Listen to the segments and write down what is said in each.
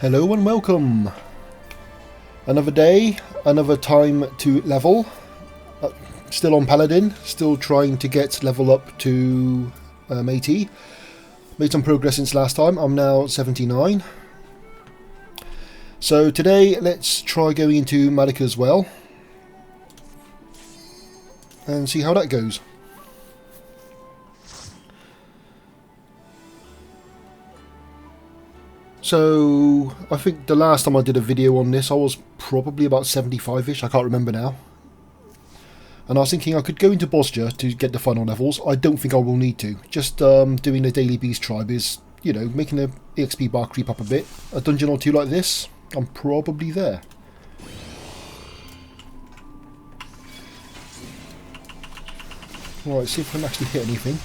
Hello and welcome. Another day, another time to level. Still on Paladin, still trying to get level up to 80. Made some progress since last time, I'm now 79. So today let's try going into Malikah as well. And see how that goes. So, I think the last time I did a video on this I was probably about 75ish, I can't remember now. And I was thinking I could go into Bosnia to get the final levels. I don't think I will need to. Just doing the Daily Beast Tribe is, you know, making the EXP bar creep up a bit. A dungeon or two like this, I'm probably there. Right, see if I can actually hit anything.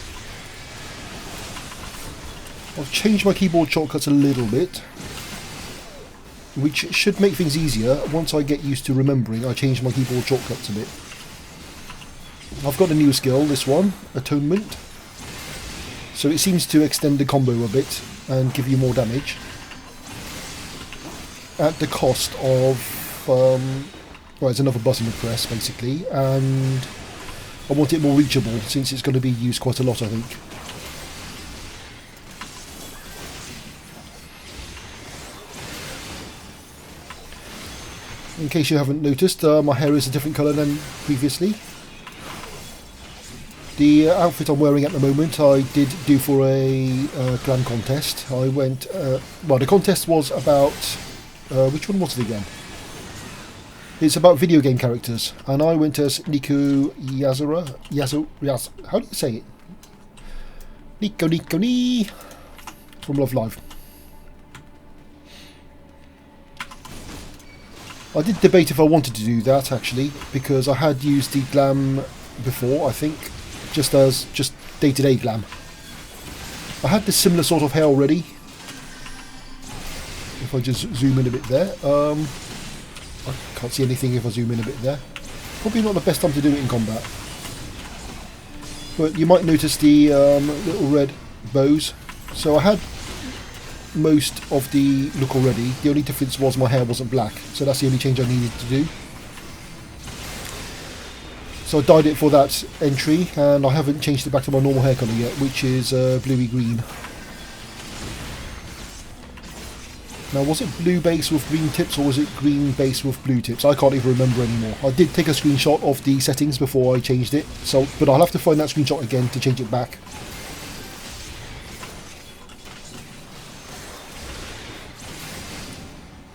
I've changed my keyboard shortcuts a little bit, which should make things easier. Once I get used to remembering, I change my keyboard shortcuts a bit. I've got a new skill, this one, Atonement. So it seems to extend the combo a bit and give you more damage. At the cost of, well, it's another button to press basically, and I want it more reachable since it's going to be used quite a lot, I think. In case you haven't noticed, my hair is a different colour than previously. The outfit I'm wearing at the moment I did do for a clan contest. I went, well, the contest was about, which one was it again? It's about video game characters, and I went as Nico Yazura, how do you say it? Nico Nee from Love Live. I did debate if I wanted to do that actually, because I had used the glam before, I think, just day-to-day glam. I had this similar sort of hair already. If I just zoom in a bit there, I can't see anything if I zoom in a bit there. Probably not the best time to do it in combat. But you might notice the little red bows. So I had most of the look already. The only difference was my hair wasn't black, so that's the only change I needed to do. So I dyed it for that entry, and I haven't changed it back to my normal hair colour yet, which is bluey green. Now, was it blue base with green tips, or was it green base with blue tips? I can't even remember anymore. I did take a screenshot of the settings before I changed it, so but I'll have to find that screenshot again to change it back.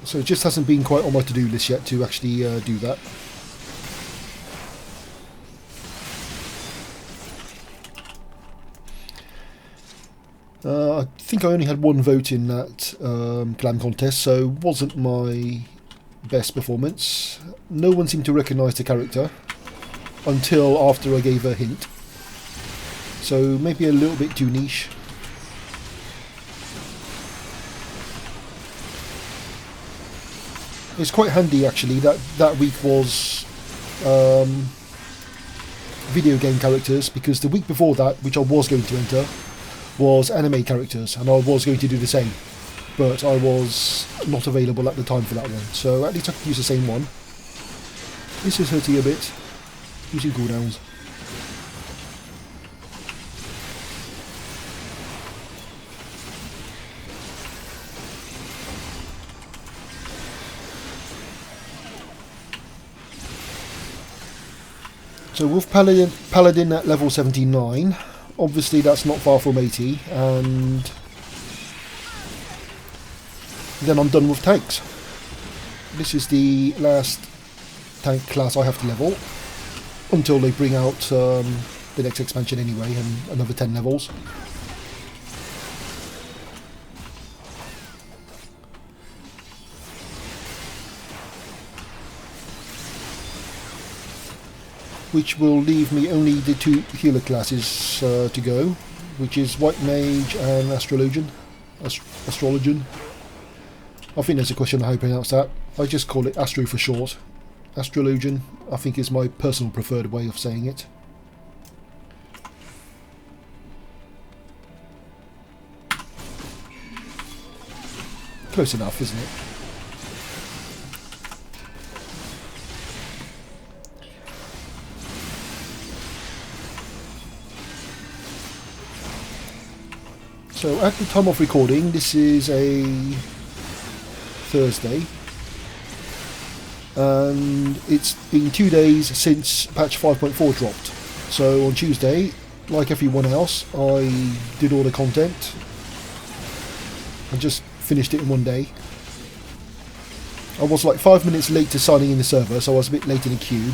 So it just hasn't been quite on my to-do list yet to actually do that. I think I only had one vote in that glam contest, so wasn't my best performance. No one seemed to recognise the character until after I gave a hint. So maybe a little bit too niche. It's quite handy actually that week was video game characters, because the week before that, which I was going to enter, was anime characters, and I was going to do the same, but I was not available at the time for that one, so at least I could use the same one. This is hurting a bit, using cooldowns. So with Paladin at level 79, obviously that's not far from 80, and then I'm done with tanks. This is the last tank class I have to level, until they bring out the next expansion anyway, and another 10 levels. Which will leave me only the two healer classes to go, which is White Mage and Astrologian. I think there's a question on how you pronounce that. I just call it Astro for short. Astrologian, I think, is my personal preferred way of saying it. Close enough, isn't it? So at the time of recording, this is a Thursday, and it's been 2 days since patch 5.4 dropped. So on Tuesday, like everyone else, I did all the content and just finished it in one day. I was like 5 minutes late to signing in the server, so I was a bit late in the queue.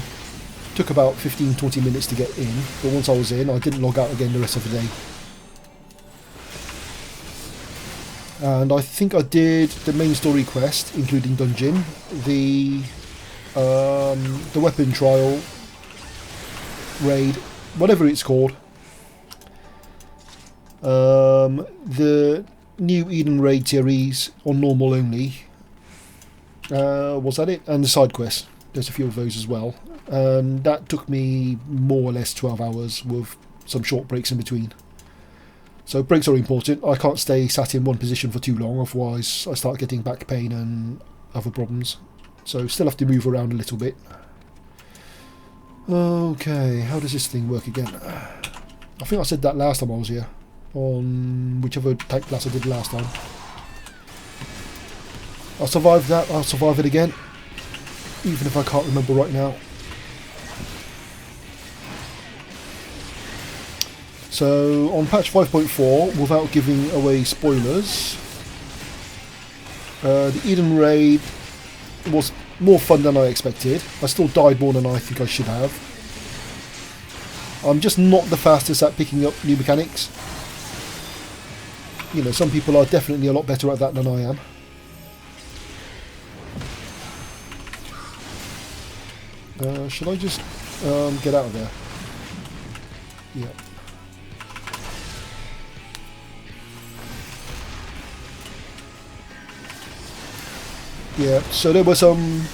Took about 15-20 minutes to get in, but once I was in, I didn't log out again the rest of the day. And I think I did the main story quest, including dungeon, the weapon trial, raid, whatever it's called, the new Eden raid series on normal only. Was that it? And the side quest. There's a few of those as well, and that took me more or less 12 hours with some short breaks in between. So breaks are important. I can't stay sat in one position for too long, otherwise I start getting back pain and other problems. So still have to move around a little bit. Okay, how does this thing work again? I think I said that last time I was here, on whichever tank class I did last time. I'll survive that, I'll survive it again, even if I can't remember right now. So, on patch 5.4, without giving away spoilers, the Eden raid was more fun than I expected. I still died more than I think I should have. I'm just not the fastest at picking up new mechanics. You know, some people are definitely a lot better at that than I am. Should I just get out of there? Yeah. Yeah, so there were some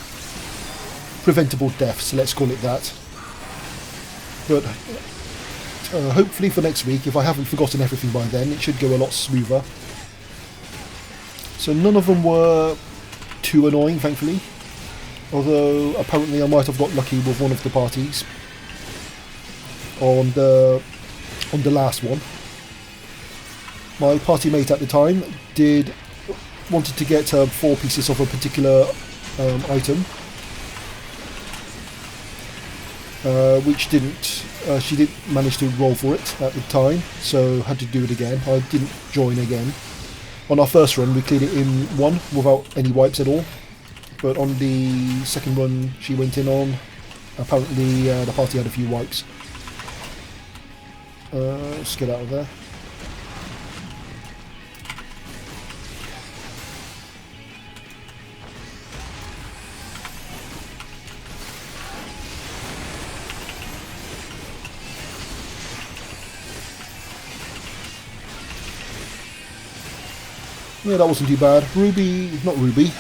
preventable deaths, let's call it that. But hopefully for next week, if I haven't forgotten everything by then, it should go a lot smoother. So none of them were too annoying, thankfully. Although apparently I might have got lucky with one of the parties on the last one. My party mate at the time wanted to get 4 pieces of a particular item, which she didn't manage to roll for it at the time, so had to do it again. I didn't join again. On our first run we cleared it in one without any wipes at all, but on the second run she went in on, apparently the party had a few wipes. Let's get out of there. Yeah, that wasn't too bad. Not Ruby.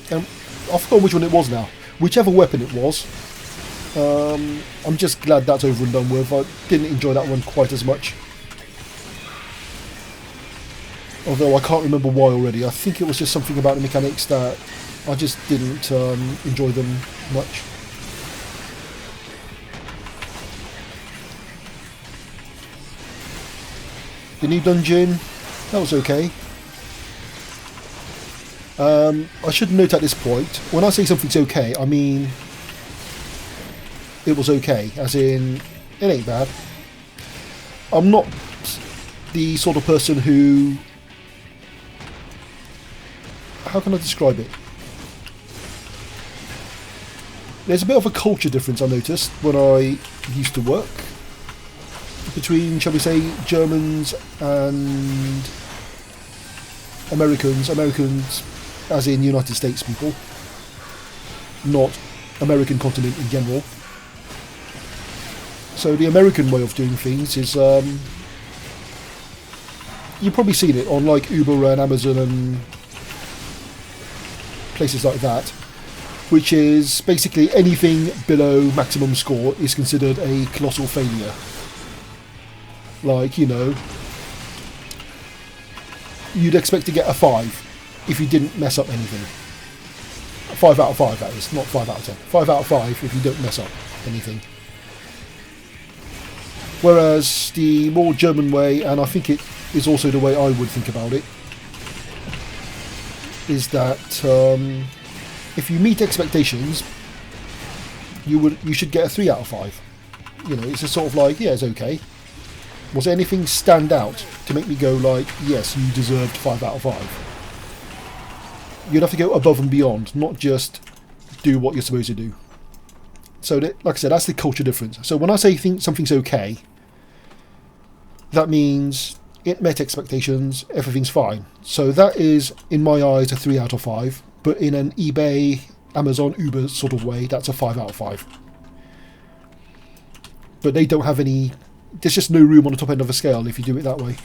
I forgot which one it was now. Whichever weapon it was. I'm just glad that's over and done with. I didn't enjoy that one quite as much. Although I can't remember why already. I think it was just something about the mechanics that I just didn't enjoy them much. The new dungeon, that was okay. I should note at this point, when I say something's okay, I mean it was okay, as in it ain't bad. I'm not the sort of person who... How can I describe it? There's a bit of a culture difference I noticed when I used to work between, shall we say, Germans and Americans. Americans as in United States people, not American continent in general. So the American way of doing things is, you've probably seen it on like Uber and Amazon and places like that, which is basically anything below maximum score is considered a colossal failure. Like, you know, you'd expect to get a 5 if you didn't mess up anything. 5 out of 5, that is, not 5 out of 10. 5 out of 5 if you don't mess up anything. Whereas the more German way, and I think it is also the way I would think about it, is that if you meet expectations, you should get a 3 out of 5. You know, it's a sort of like, yeah, it's okay. Was there anything stand out to make me go like, yes, you deserved 5 out of 5? You'd have to go above and beyond, not just do what you're supposed to do. So, that, like I said, that's the culture difference. So when I say something's okay, that means it met expectations, everything's fine. So that is, in my eyes, a 3 out of 5. But in an eBay, Amazon, Uber sort of way, that's a 5 out of 5. But they don't have any... There's just no room on the top end of a scale if you do it that way.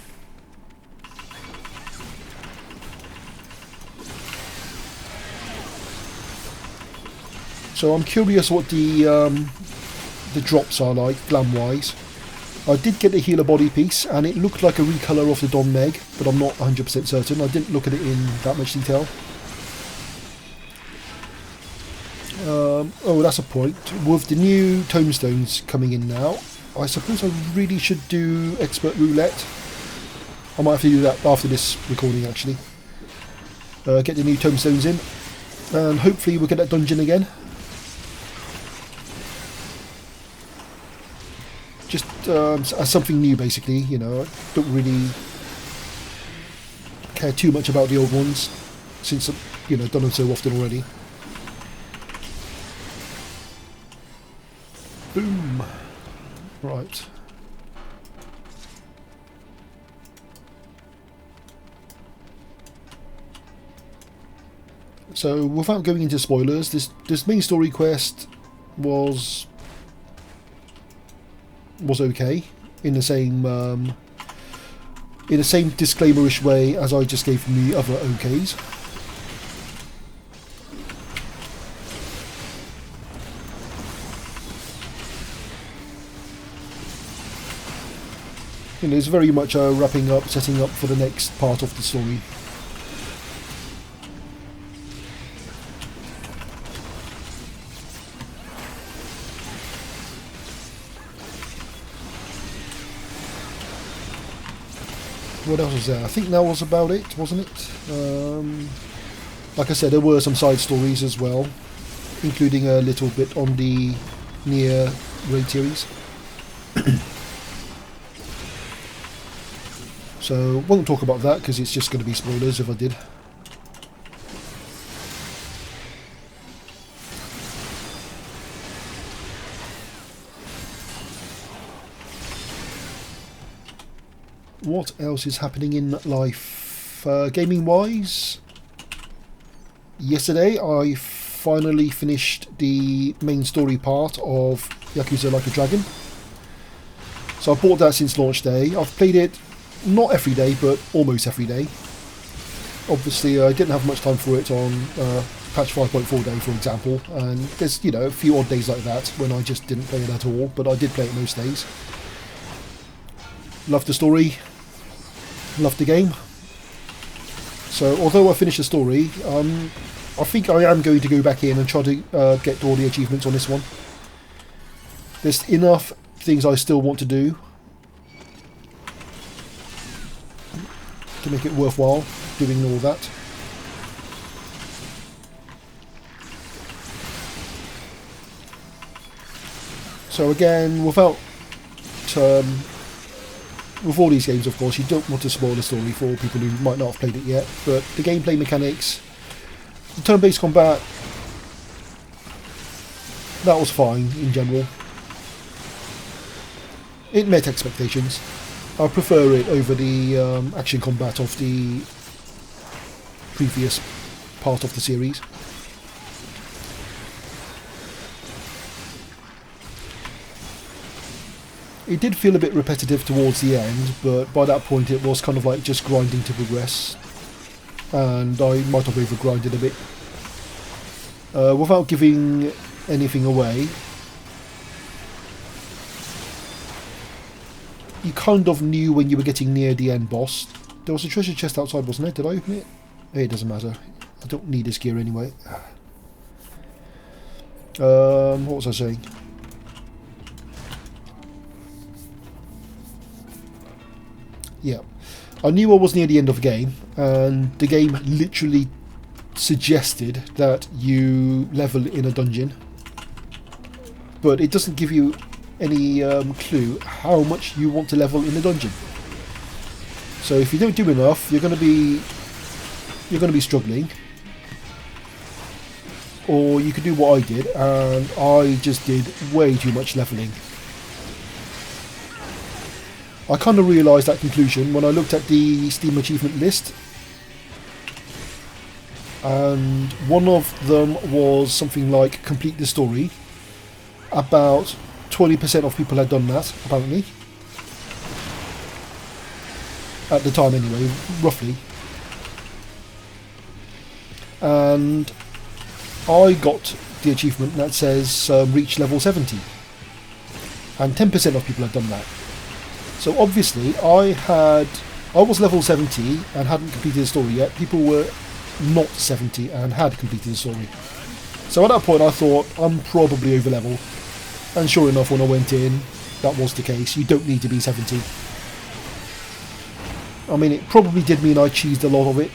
So I'm curious what the drops are like, glam-wise. I did get a healer body piece, and it looked like a recolor of the Don Meg, but I'm not 100% certain. I didn't look at it in that much detail. Oh, that's a point. With the new tomestones coming in now, I suppose I really should do Expert Roulette. I might have to do that after this recording, actually. Get the new tomestones in, and hopefully we'll get that dungeon again. Just as something new, basically. You know, I don't really care too much about the old ones, since I've, you know, done them so often already. Boom. Right. So, without going into spoilers, this main story quest was okay in the same disclaimer-ish way as I just gave from the other OKs. You know, it's very much wrapping up, setting up for the next part of the story. What else was there? I think that was about it, wasn't it? Like I said, there were some side stories as well, including a little bit on the Nier raid series. So, won't talk about that because it's just going to be spoilers if I did. What else is happening in life? Gaming wise, yesterday I finally finished the main story part of Yakuza Like a Dragon. So I bought that since launch day. I've played it not every day, but almost every day. Obviously I didn't have much time for it on patch 5.4 day, for example, and there's, you know, a few odd days like that when I just didn't play it at all, but I did play it most days. Loved the story. Loved the game. So although I finished the story, I think I am going to go back in and try to get all the achievements on this one. There's enough things I still want to do to make it worthwhile doing all that. So again, without with all these games, of course, you don't want to spoil the story for people who might not have played it yet, but the gameplay mechanics, the turn-based combat, that was fine in general. It met expectations. I prefer it over the action combat of the previous part of the series. It did feel a bit repetitive towards the end, but by that point it was kind of like just grinding to progress, and I might have over-grinded a bit. Without giving anything away, you kind of knew when you were getting near the end boss. There was a treasure chest outside, wasn't there? Did I open it? It doesn't matter. I don't need this gear anyway. What was I saying? Yeah. I knew I was near the end of the game, and the game literally suggested that you level in a dungeon, but it doesn't give you any clue how much you want to level in the dungeon. So if you don't do enough, you're going to be struggling. Or you could do what I did, and I just did way too much leveling. I kind of realised that conclusion when I looked at the Steam achievement list, and one of them was something like complete the story. About 20% of people had done that, apparently. At the time anyway, roughly. And I got the achievement that says reach level 70. And 10% of people had done that. So obviously I was level 70 and hadn't completed the story yet. People were not 70 and had completed the story. So at that point I thought, I'm probably over level. And sure enough, when I went in, that was the case. You don't need to be 70. I mean, it probably did mean I cheesed a lot of it,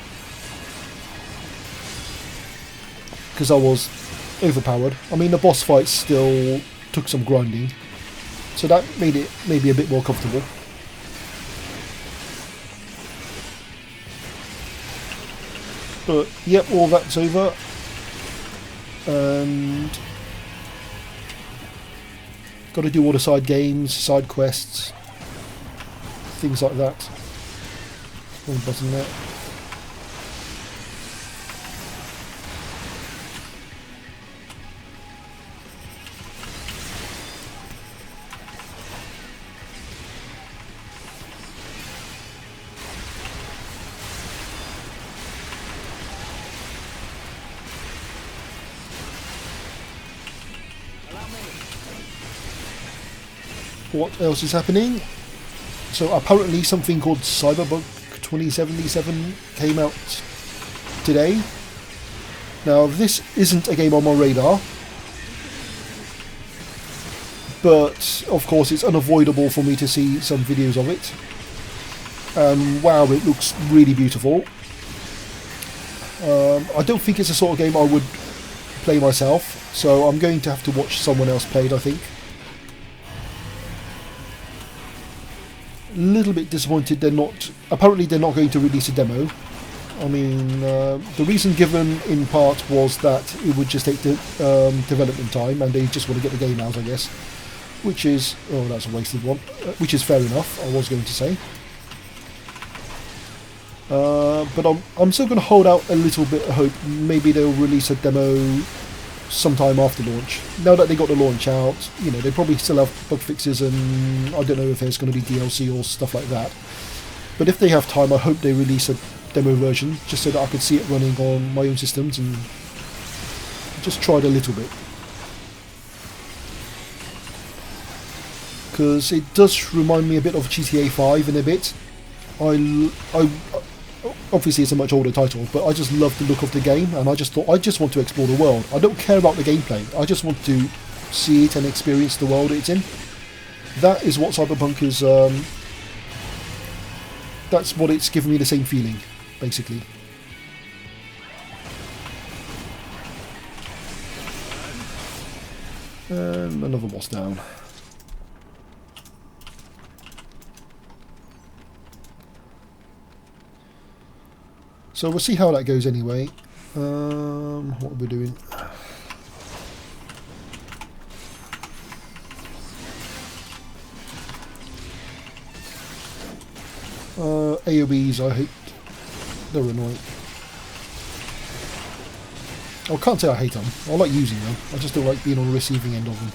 because I was overpowered. I mean, the boss fights still took some grinding, so that made it maybe a bit more comfortable. But yep, all that's over, and got to do all the side games, side quests, things like that. Wrong button there. What else is happening? So apparently something called Cyberpunk 2077 came out today. Now this isn't a game on my radar, but of course it's unavoidable for me to see some videos of it. And wow, it looks really beautiful. I don't think it's the sort of game I would play myself, so I'm going to have to watch someone else play it, I think. A little bit disappointed apparently they're not going to release a demo. I mean, the reason given in part was that it would just take the development time, and they just want to get the game out, I guess. Which is, oh, that's a wasted one. Which is fair enough, I was going to say. But I'm still going to hold out a little bit of hope. Maybe they'll release a demo sometime after launch. Now that they got the launch out, you know, they probably still have bug fixes, and I don't know if there's going to be DLC or stuff like that. But if they have time, I hope they release a demo version, just so that I could see it running on my own systems and just try it a little bit. Because it does remind me a bit of GTA 5 in a bit. Obviously it's a much older title, but I just love the look of the game, and I just thought I just want to explore the world. I don't care about the gameplay, I just want to see it and experience the world it's in. That is what Cyberpunk is, that's what it's given me, the same feeling, basically. And another boss down. So we'll see how that goes anyway. What are we doing? AOBs, I hate. They're annoying. I can't say I hate them. I like using them. I just don't like being on the receiving end of them.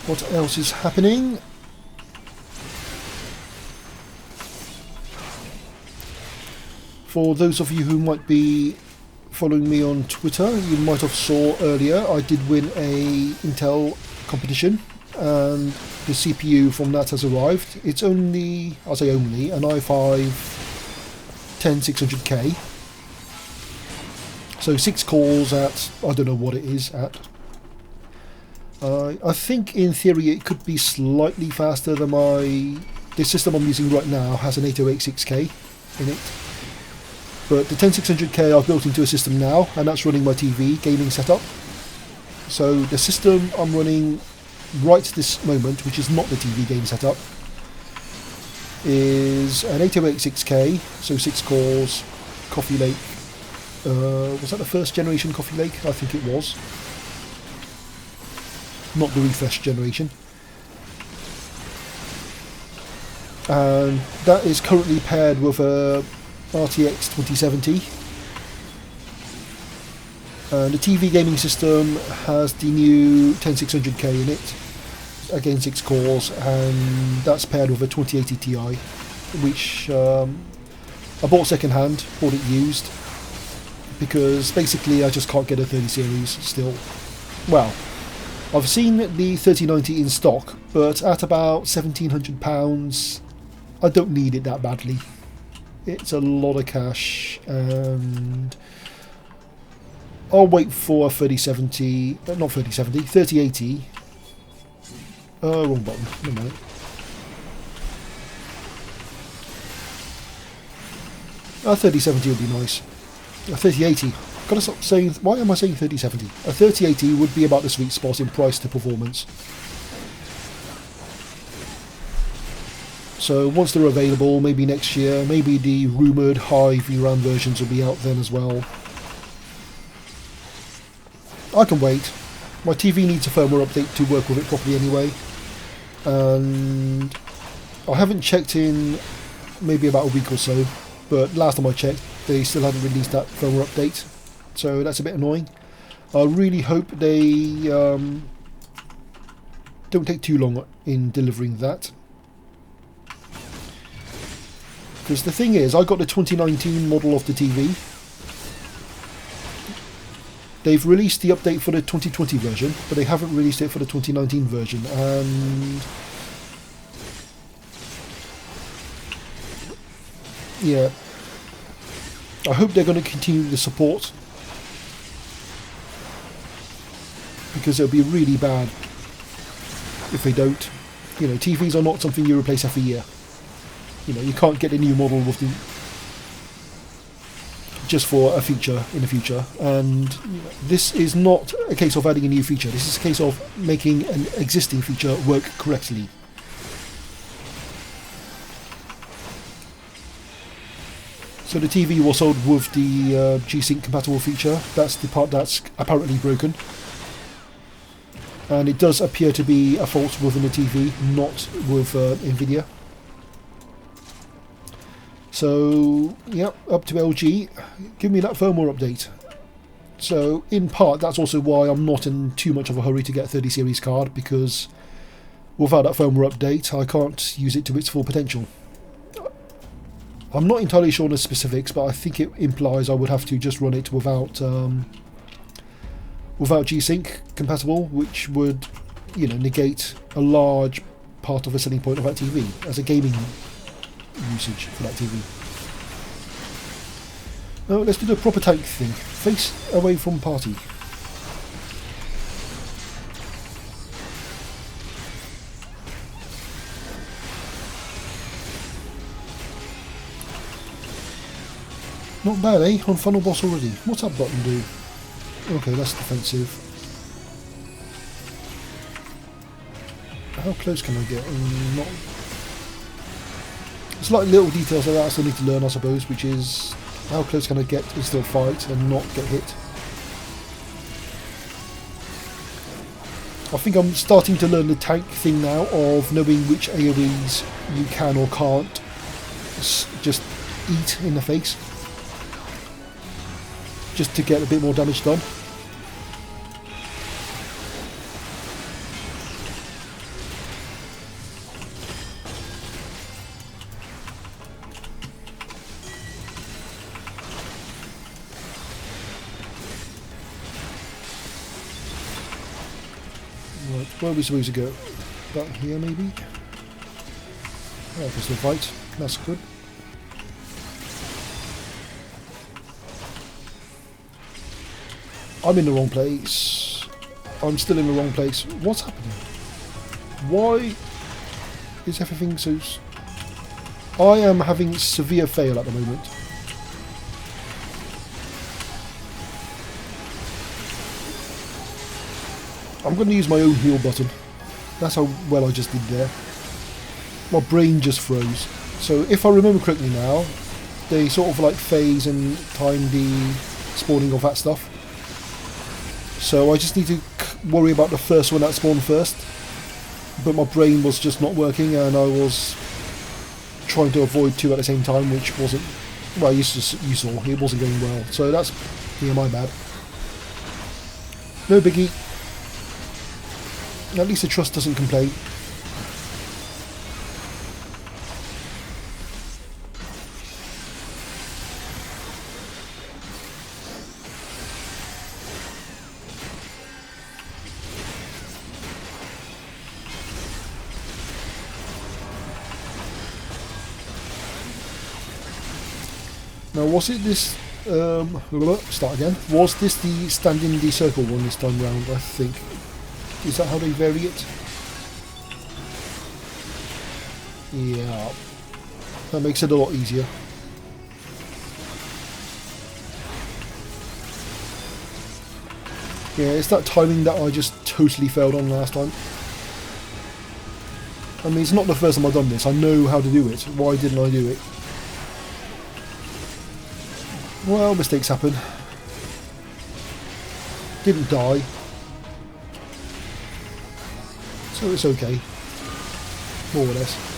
What else is happening? For those of you who might be following me on Twitter, you might have saw earlier I did win a Intel competition, and the CPU from that has arrived. It's only, I'll say only, an i5 10600K. So 6 cores at, I don't know what it is at. I think in theory it could be slightly faster than the system I'm using right now has an 8086K in it. But the 10600K I've built into a system now, and that's running my TV gaming setup. So the system I'm running right this moment, which is not the TV game setup, is an 8086K, so 6 cores, Coffee Lake. Was that the first generation Coffee Lake? I think it was. Not the refresh generation. And that is currently paired with a RTX 2070. And the TV gaming system has the new 10600K in it. Again, 6 cores, and that's paired with a 2080 Ti, which I bought second hand, bought it used, because basically I just can't get a 30 series still. Well, I've seen the 3090 in stock, but at about £1,700, I don't need it that badly. It's a lot of cash, and I'll wait for a 3070, not 3070, 3080. Wrong button, never mind. A 3070 would be nice. A 3080. Gotta stop saying. Why am I saying 3070? A 3080 would be about the sweet spot in price to performance. So once they're available, maybe next year, maybe the rumoured high VRAM versions will be out then as well. I can wait. My TV needs a firmware update to work with it properly anyway. And I haven't checked in maybe about a week or so, but last time I checked they still hadn't released that firmware update, so that's a bit annoying. I really hope they don't take too long in delivering that, because the thing is, I got the 2019 model of the TV. They've released the update for the 2020 version, but they haven't released it for the 2019 version, and yeah, I hope they're going to continue the support, because it'll be really bad if they don't. You know, TVs are not something you replace every year. You know, you can't get a new model with the just for a feature in the future, and this is not a case of adding a new feature. This is a case of making an existing feature work correctly. So the TV was sold with the G-Sync compatible feature. That's the part that's apparently broken, and it does appear to be a fault within the TV, not with Nvidia. So, yeah, up to LG, give me that firmware update. So, in part, that's also why I'm not in too much of a hurry to get a 30 series card, because without that firmware update, I can't use it to its full potential. I'm not entirely sure on the specifics, but I think it implies I would have to just run it without G-Sync compatible, which would, you know, negate a large part of the selling point of that TV as a gaming usage for that TV. Now let's do the proper tank thing. Face away from party. Not bad, eh? On funnel boss already. What's that button do? Okay, that's defensive. How close can I get? Not. It's like little details like that I still need to learn, I suppose, which is how close can I get and still fight and not get hit. I think I'm starting to learn the tank thing now, of knowing which AoEs you can or can't just eat in the face, just to get a bit more damage done. Right, where are we supposed to go? Back here, maybe? Oh, I can still fight. That's good. I'm in the wrong place. I'm still in the wrong place. What's happening? Why is everything so... I am having severe fail at the moment. I'm going to use my own heal button. That's how well I just did there. My brain just froze. So if I remember correctly now, they sort of like phase and time the spawning of that stuff. So I just need to worry about the first one that spawned first. But my brain was just not working and I was trying to avoid two at the same time, which wasn't... Well, you saw, it wasn't going well. So that's... yeah, my bad. No biggie. At least the trust doesn't complain. Now, was it this... start again. Was this the stand in the circle one this time round, I think? Is that how they vary it? Yeah. That makes it a lot easier. Yeah, it's that timing that I just totally failed on last time. I mean, it's not the first time I've done this. I know how to do it. Why didn't I do it? Well, mistakes happen. Didn't die. So it's okay. More or less.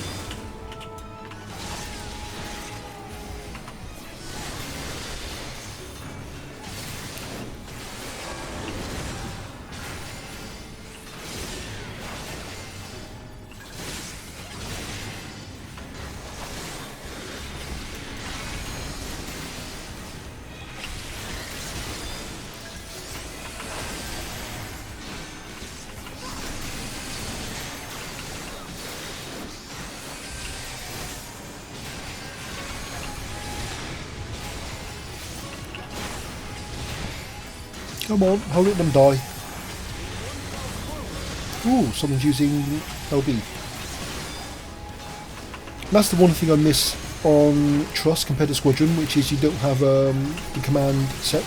Come on, I'll let them die. Ooh, someone's using LB. That's the one thing I miss on Trust compared to Squadron, which is you don't have the command set.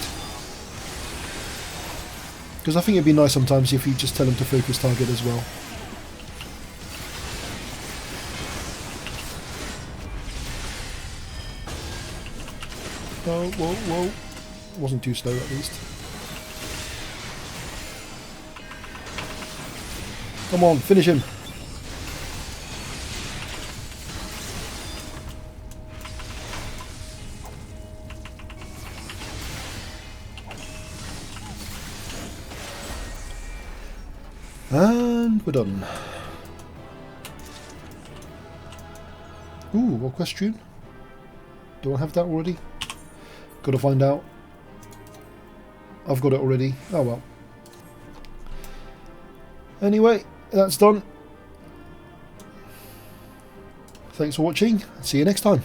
Because I think it'd be nice sometimes if you just tell them to focus target as well. Oh, whoa, whoa. Wasn't too slow at least. Come on, finish him. And we're done. Ooh, what question? Do I have that already? Gotta find out. I've got it already. Oh well. Anyway, that's done. Thanks for watching. See you next time.